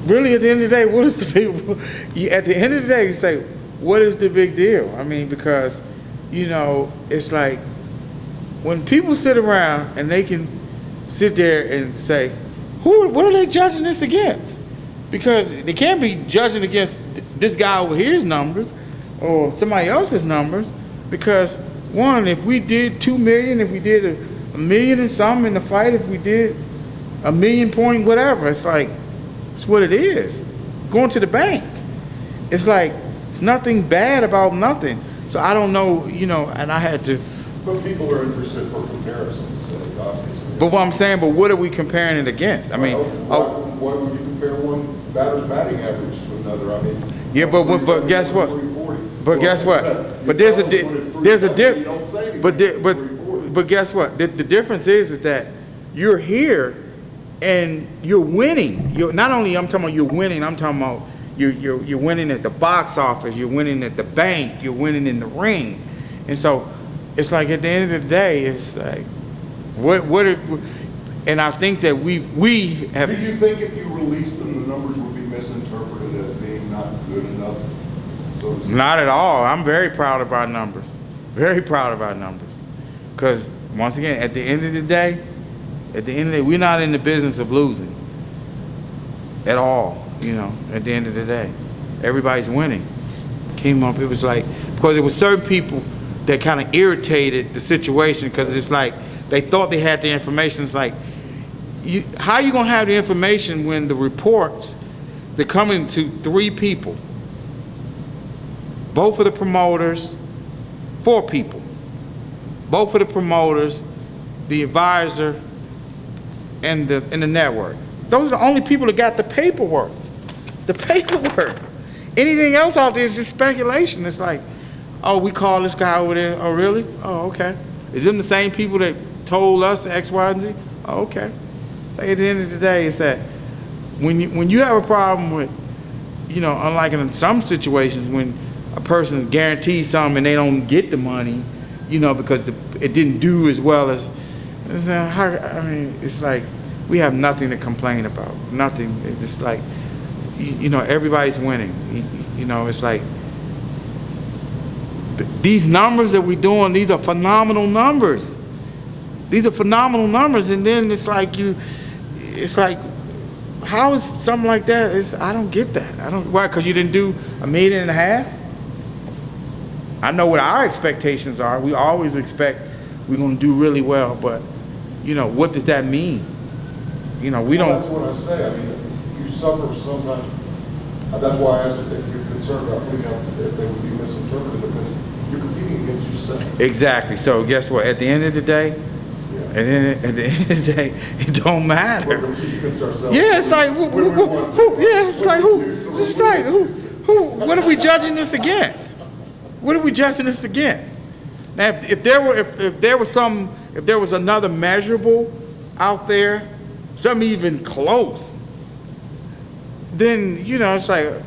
really, at the end of the day, what is the big? At the end of the day, you say, what is the big deal? I mean, because, you know, it's like when people sit around and they can sit there and say, what are they judging this against? Because they can't be judging against this guy over here's numbers or somebody else's numbers. Because one, if we did 2 million, if we did a million and something in the fight, if we did a million point whatever, it's like, it's what it is. Going to the bank. It's like, it's nothing bad about nothing. So I don't know, you know, and I had to. But people are interested for comparison's sake, obviously. But what I'm saying, but what are we comparing it against? I mean, why would you compare one batter's batting average to another? I mean, yeah, but guess what? But guess what? But there's a difference. But guess what? The difference is that you're here and you're winning. You're not only I'm talking about you're winning. I'm talking about you're winning at the box office. You're winning at the bank. You're winning in the ring. And so it's like at the end of the day, it's like and I think that we have. Do you think if you released them, the numbers would be misinterpreted as being not good enough? So not at all. I'm very proud of our numbers. Very proud of our numbers. Because once again, at the end of the day, we're not in the business of losing at all. You know, at the end of the day, everybody's winning. Came up, it was like, because it was certain people that kind of irritated the situation, because it's like they thought they had the information. It's like, how are you gonna have the information when the reports, they're coming to 3 people, both of the promoters, 4 people, both of the promoters, the advisor, and the network. Those are the only people that got the paperwork. The paperwork. Anything else out there is just speculation. It's like, oh, we call this guy over there. Oh, really? Oh, okay. Is them the same people that told us X, Y, and Z? Oh, okay. So at the end of the day, it's that when you have a problem with, you know, unlike in some situations when a person guarantees something and they don't get the money, you know, because it didn't do as well as, I mean, it's like we have nothing to complain about. Nothing. It's just like, you know, everybody's winning. You know, it's like these numbers that we're doing, these are phenomenal numbers. These are phenomenal numbers, and then it's like it's like, how is something like that? I don't get that. I don't. Why? Because you didn't do 1.5 million? I know what our expectations are. We always expect we're going to do really well, but you know, what does that mean? You know, we don't. That's what I say. I mean, you suffer sometimes. That's why I asked if you're concerned about putting out if they would be misinterpreted, because you're competing against yourself. Exactly. So guess what? At the end of the day, at the end of the day, it don't matter. Yeah, it's like who? What are we judging this against? What are we judging this against? Now, if there was another measurable out there, something even close, then, you know, it's like,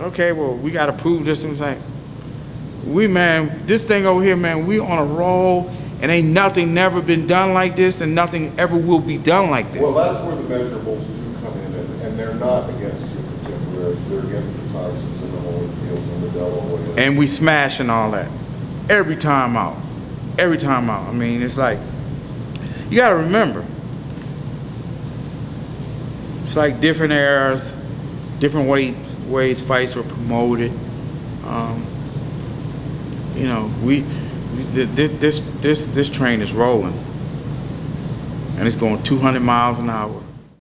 okay, well, we got to prove this. And it's like, man, this thing over here, man, we on a roll, and ain't nothing never been done like this, and nothing ever will be done like this. Well, that's where the measurables do come in, and they're not against your contemporaries. They're against the Tysons and the Holyfields and the Delaware. And we smashing all that every time out. Every time out. I mean, it's like, you got to remember, it's like different eras, different ways fights were promoted. You know, this train is rolling, and it's going 200 miles an hour.